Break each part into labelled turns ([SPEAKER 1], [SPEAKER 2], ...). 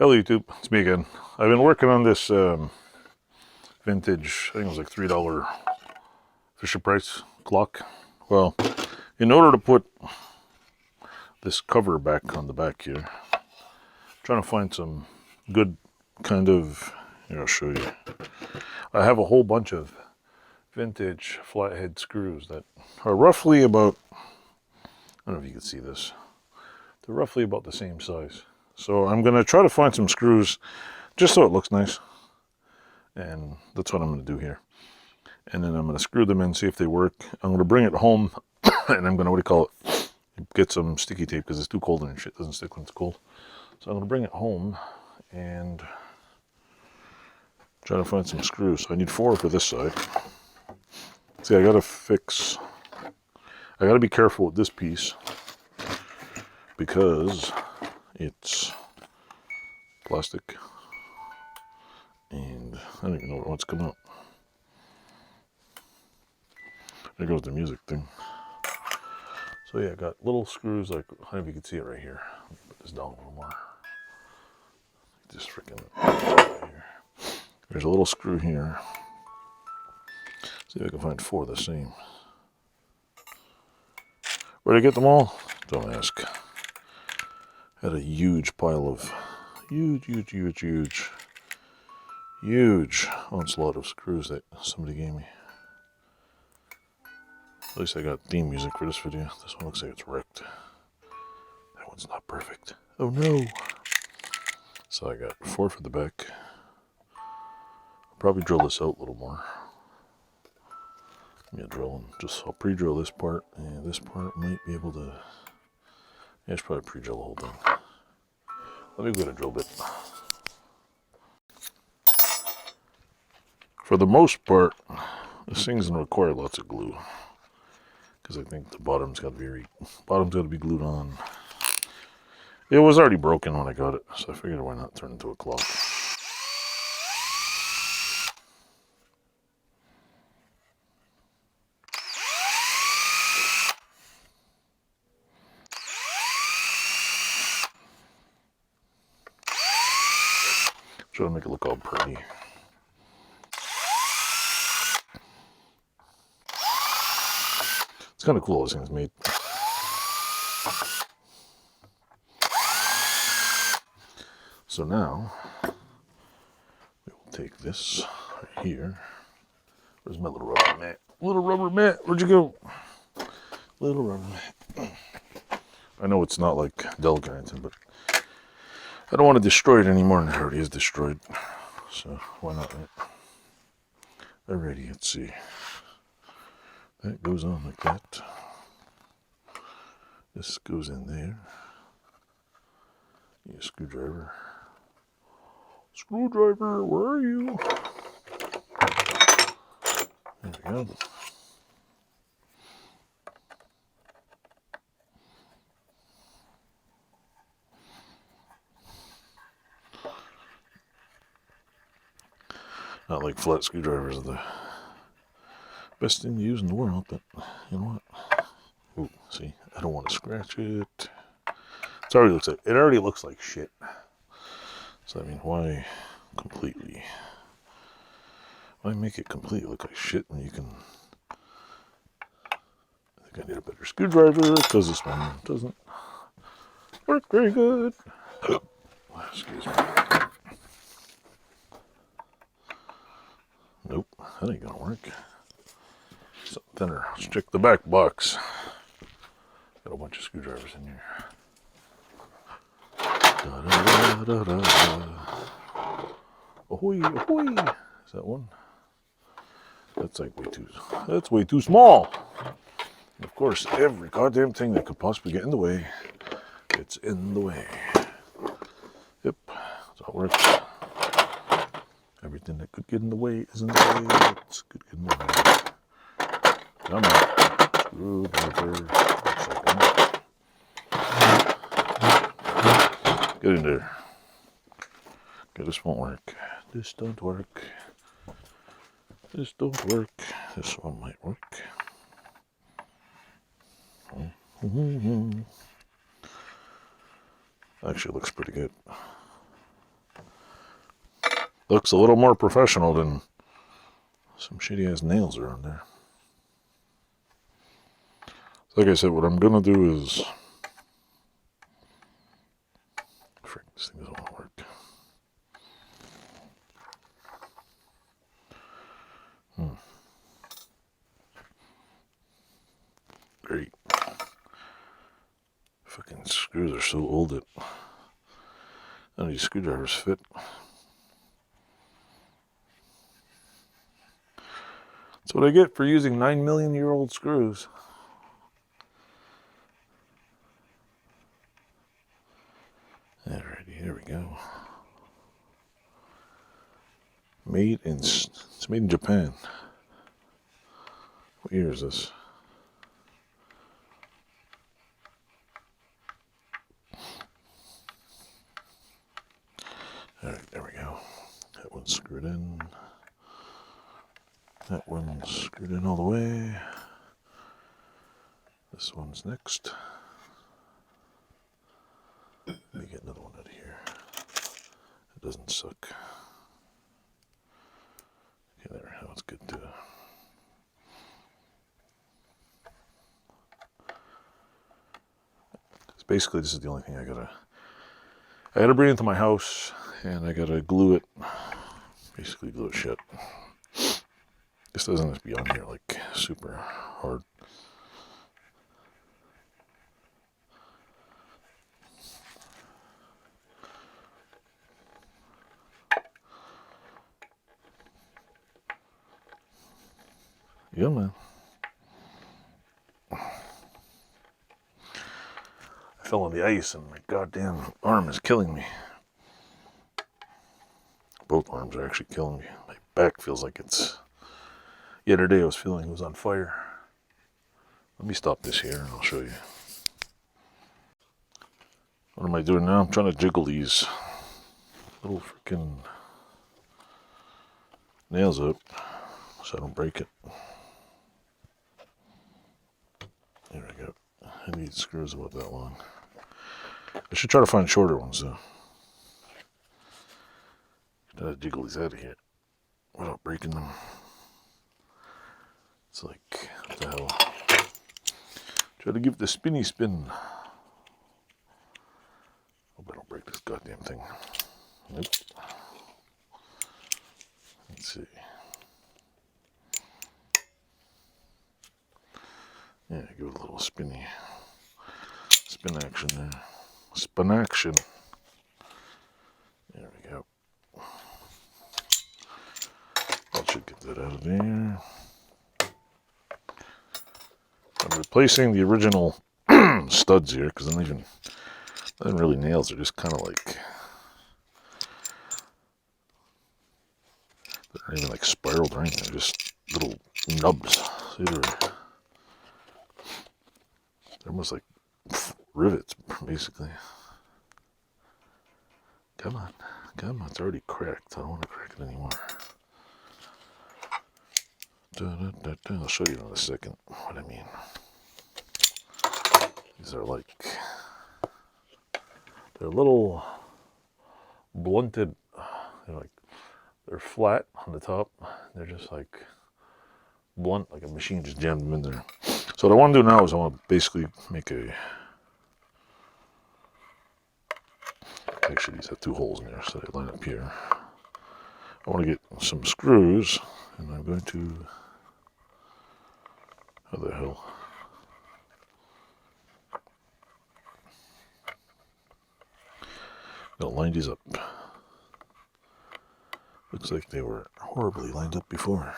[SPEAKER 1] Hello YouTube, it's me again. I've been working on this vintage, I think it was like $3 Fisher-Price clock. Well, in order to put this cover back on the back here, I'm trying to find some good kind of, here I'll show you. I have a whole bunch of vintage flathead screws that are roughly about, I don't know if you can see this, they're roughly about the same size. So I'm going to try to find some screws just so it looks nice. And that's what I'm going to do here. And then I'm going to screw them in, see if they work. I'm going to bring it home and I'm going to, what do you call it? Get some sticky tape because it's too cold and shit doesn't stick when it's cold. So I'm going to bring it home and try to find some screws. So I need 4 for this side. See, I got to be careful with this piece because it's plastic and I don't even know what's coming up. There goes the music thing. So yeah, I got little screws, like, I don't know if you can see it right here. Let me put this down a little more. Just freaking right here. There's a little screw here. See if I can find 4 the same. Where'd I get them all? Don't ask. Had a huge pile of huge onslaught of screws that somebody gave me. At least I got theme music for this video. This one looks like it's wrecked. That one's not perfect. Oh no! So I got 4 for the back. I'll probably drill this out a little more. Give me a drill and I'll pre-drill this part, and this part might be able to. Yeah, I should probably pre-drill the whole thing. Let me get a drill bit. For the most part, this thing's gonna require lots of glue because I think the bottom's got to be glued on. It was already broken when I got it, so I figured why not turn it into a clock. Try to make it look all pretty. It's kind of cool how this thing's made. So now, we will take this right here. Where's my little rubber mat? Little rubber mat, where'd you go? Little rubber mat. I know it's not like delicate or anything, but I don't want to destroy it anymore, and it already is destroyed. So why not? Alrighty, let's see. That goes on like that. This goes in there. Need a screwdriver. Screwdriver, where are you? There we go. Not like flat screwdrivers are the best thing to use in the world, but you know what? Ooh, see, I don't want to scratch it. It already looks like shit. So I mean, why make it completely look like shit when you can? I think I need a better screwdriver because this one doesn't work very good. Excuse me. Nope, that ain't gonna work. Something thinner. Let's check the back box. Got a bunch of screwdrivers in here. Da, da, da, da, da. Ahoy, ahoy! Is that one? That's like way too small. And of course, every goddamn thing that could possibly get in the way, it's in the way. Yep, that's how it works. Everything that could get in the way is in the way. It's good in the way. Come on. Screwdriver. Looks like one. Get in there. Okay, this won't work. This don't work. This don't work. This one might work. Actually looks pretty good. Looks a little more professional than some shitty ass nails around there. So like I said, what I'm gonna do is, frick, this thing doesn't want to work. Great. Fucking screws are so old that none of these screwdrivers fit. That's what I get for using 9 million-year-old screws. Alrighty, here we go. It's made in Japan. What year is this? Alright, there we go. That one's screwed in. That one's screwed in all the way. This one's next. Let me get another one out of here. It doesn't suck. Okay, there. That one's good too. Basically, this is the only thing I gotta bring into my house, and I gotta glue it. Basically, glue it shut. This doesn't have to be on here like super hard. Yeah, man. I fell on the ice and my goddamn arm is killing me. Both arms are actually killing me. My back feels like it's... The other day I was feeling it was on fire. Let me stop this here and I'll show you. What am I doing now? I'm trying to jiggle these little freaking nails out so I don't break it. There we go. I need screws about that long. I should try to find shorter ones though. Try to jiggle these out of here without breaking them. It's like, what the hell? Try to give it the spinny spin. Hope I don't break this goddamn thing. Nope. Let's see. Yeah, give it a little spin action there. Spin action. There we go. That should get that out of there. I'm replacing the original studs here because they're not really nails. They're just kind of like, they're not even like spiraled or anything. They're just little nubs. See, they're almost like rivets, basically. Come on, come on. It's already cracked. I don't want to crack it anymore. I'll show you in a second what I mean. These are like, they're little blunted, they're flat on the top. They're just like blunt, like a machine just jammed them in there. So what I want to do now is I want to basically make a, actually these have two holes in there, so they line up here. I want to get some screws, and I'm going to, how the hell? Gonna line these up. Looks like they were horribly lined up before.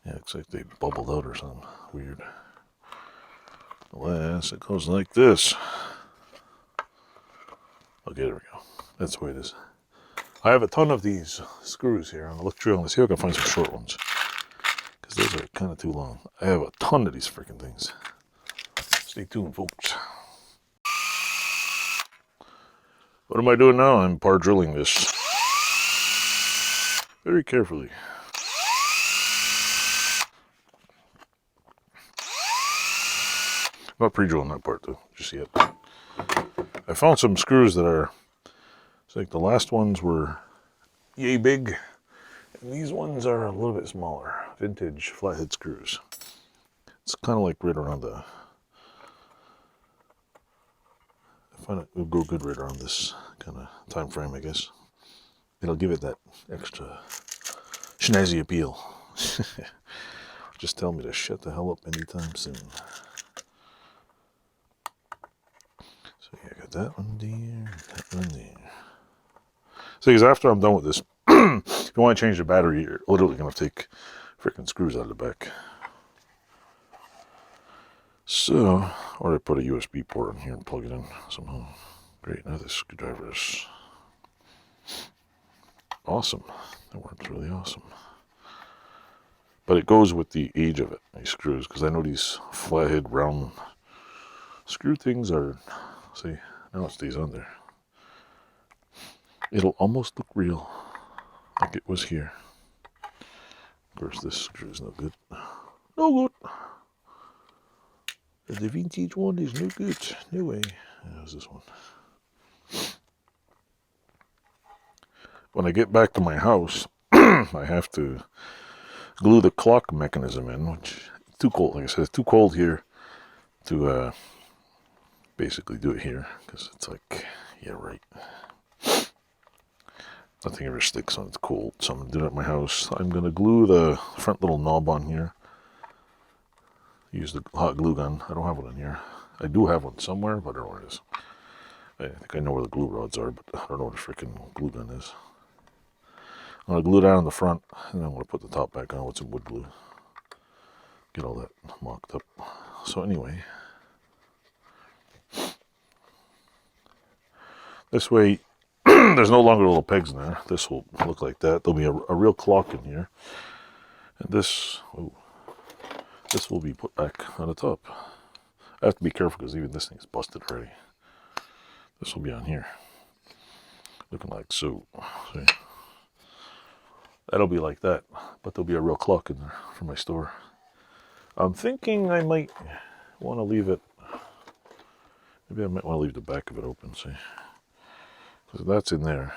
[SPEAKER 1] Yeah, looks like they bubbled out or something weird. Alas, it goes like this. Okay, there we go. That's the way it is. I have a ton of these screws here. I'm gonna look through and see if I can find some short ones, because those are kind of too long. I have a ton of these freaking things. Stay tuned, folks. What am I doing now? I'm par drilling this very carefully. I'm not pre-drilling that part though, just yet. I found some screws that are It's like the last ones were yay big, and these ones are a little bit smaller. Vintage flathead screws. It's kind of like right around the, I find it will go good right around this kind of time frame, I guess. It'll give it that extra snazzy appeal. Just tell me to shut the hell up anytime soon. So yeah, I got that one there, that one there. So because after I'm done with this, if you want to change the battery, you're literally going to take freaking screws out of the back. So, or I put a USB port in here and plug it in somehow. Great, now this screwdriver is awesome. That works really awesome. But it goes with the age of it, these screws, because I know these flathead round screw things are, see, now it stays on there. It'll almost look real, like it was here. Of course, this screw is no good. No good. The vintage one is no good. No way. How's this one? When I get back to my house, I have to glue the clock mechanism in, which is too cold. Like I said, it's too cold here to basically do it here, because it's like, yeah, right. Nothing ever sticks on it's cold, so I'm going to do it at my house. I'm going to glue the front little knob on here. Use the hot glue gun. I don't have one in here. I do have one somewhere, but I don't know where it is. I think I know where the glue rods are, but I don't know where the freaking glue gun is. I'm going to glue down on the front, and then I'm going to put the top back on with some wood glue. Get all that mocked up. So anyway, this way, there's no longer little pegs in there. This will look like that. There'll be a real clock in here. And this, ooh, this will be put back on the top. I have to be careful because even this thing's busted already. This will be on here. Looking like so. See? That'll be like that. But there'll be a real clock in there for my store. I'm thinking I might want to leave it. Maybe I might want to leave the back of it open, see. Because that's in there.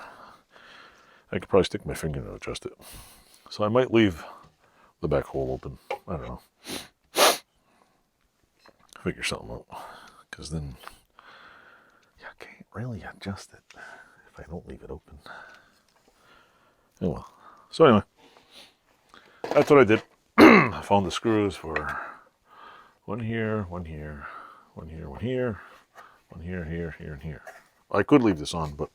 [SPEAKER 1] I could probably stick my finger to adjust it. So I might leave the back hole open. I don't know. Figure something out. Because then you can't really adjust it if I don't leave it open. Oh well. So anyway, that's what I did. I found the screws for one here, one here, one here, one here, one here, here, here, and here. I could leave this on, but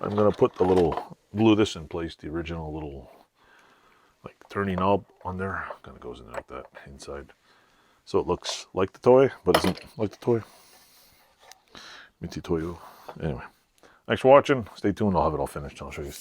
[SPEAKER 1] I'm going to put the little, glue this in place, the original little like turning knob on there. Kind of goes in like that inside. So it looks like the toy, but isn't like the toy. Minty Toyo. Anyway, thanks for watching. Stay tuned. I'll have it all finished. I'll show you.